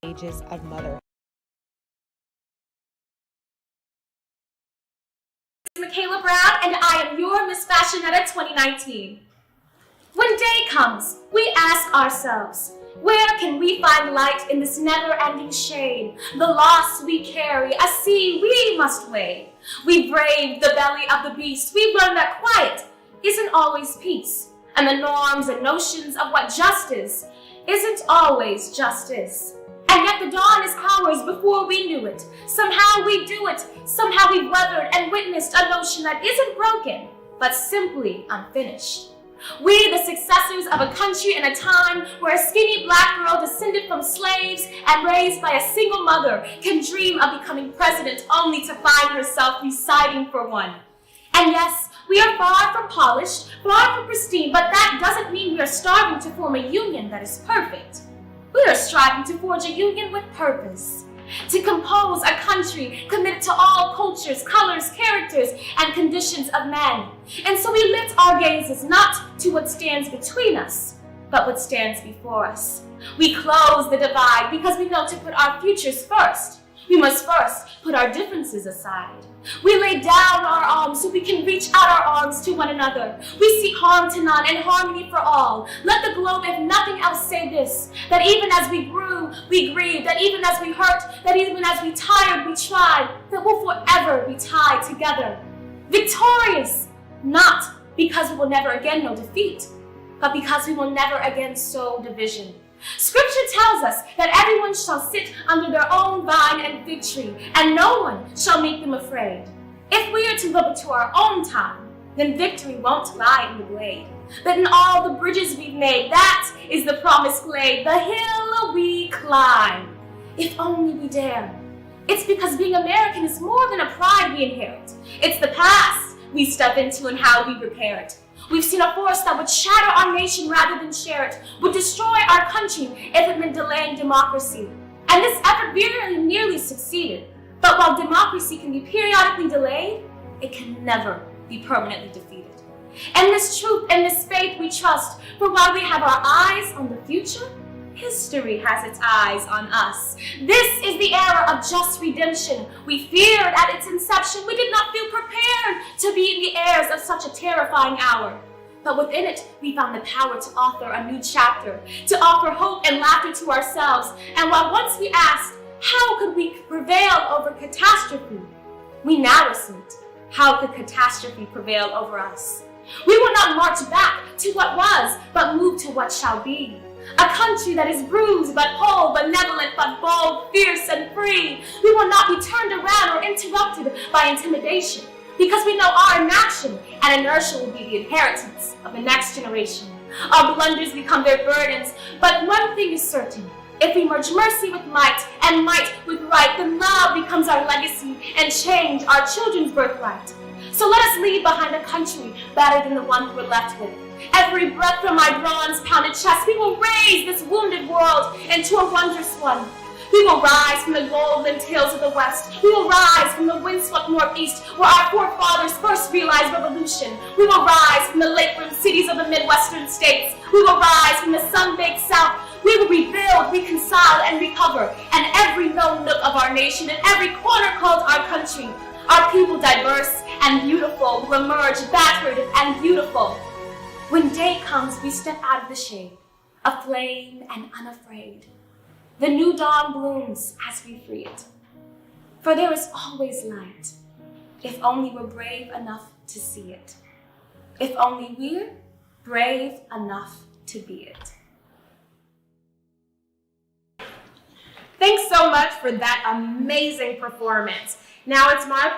stages of motherhood. Michaela Brown, and I am your Miss Fashionetta 2019. When day comes, we ask ourselves, where can we find light in this never-ending shade? The loss we carry, a sea we must wade. We brave the belly of the beast. We learn that quiet isn't always peace, and the norms and notions of what justice isn't always justice. And yet the dawn is ours before we knew it. Somehow we do it. Somehow we've weathered and witnessed a notion that isn't broken, but simply unfinished. We, the successors of a country and a time where a skinny black girl descended from slaves and raised by a single mother can dream of becoming president only to find herself reciting for one. And yes, we are far from polished, far from pristine, but that doesn't mean we are starving to form a union that is perfect. We are striving to forge a union with purpose, to compose a country committed to all cultures, colors, characters, and conditions of men. And so we lift our gazes not to what stands between us, but what stands before us. We close the divide because we know to put our futures first. We must first put our differences aside. We lay down our arms so we can reach out our arms to one another. We seek harm to none and harmony for all. Let the globe, if nothing else, say this, that even as we grew, we grieved, that even as we hurt, that even as we tired, we tried, that we'll forever be tied together. Victorious, not because we will never again know defeat, but because we will never again sow division. Scripture tells us that everyone shall sit under their own vine and fig tree, and no one shall make them afraid. If we are to look into our own time, then victory won't lie in the glade. But in all the bridges we've made, that is the promised glade, the hill we climb. If only we dare. It's because being American is more than a pride we inherit. It's the past we step into and how we repair it. We've seen a force that would shatter our nation rather than share it, would destroy our country if it meant delaying democracy. And this effort very nearly succeeded. But while democracy can be periodically delayed, it can never be permanently defeated. And this truth and this faith we trust, for while we have our eyes on the future, history has its eyes on us. This is the era of just redemption. We feared at its inception. We did not feel prepared to be in the heirs of such a terrifying hour. But within it, we found the power to author a new chapter, to offer hope and laughter to ourselves. And while once we asked, how could we prevail over catastrophe? We now assert, how could catastrophe prevail over us? We will not march back to what was, but move to what shall be. A country that is bruised but whole, benevolent but bold, fierce and free. We will not be turned around or interrupted by intimidation, because we know our inaction and inertia will be the inheritance of the next generation. Our blunders become their burdens, but one thing is certain. If we merge mercy with might and might with right, then love becomes our legacy and change our children's birthright. So let us leave behind a country better than the one we're left with. Every breath from my bronze-pounded chest, we will raise this wounded world into a wondrous one. We will rise from the golden hills of the West. We will rise from the windswept Northeast, where our forefathers first realized revolution. We will rise from the lake-rimmed cities of the Midwestern states. We will rise from the sun-baked South. We will rebuild, reconcile, and recover. And every known nook of our nation and every corner called our country, our people diverse and beautiful will emerge battered and beautiful. When day comes, we step out of the shade, aflame and unafraid. The new dawn blooms as we free it. For there is always light, if only we're brave enough to see it. If only we're brave enough to be it. Thanks so much for that amazing performance. Now it's my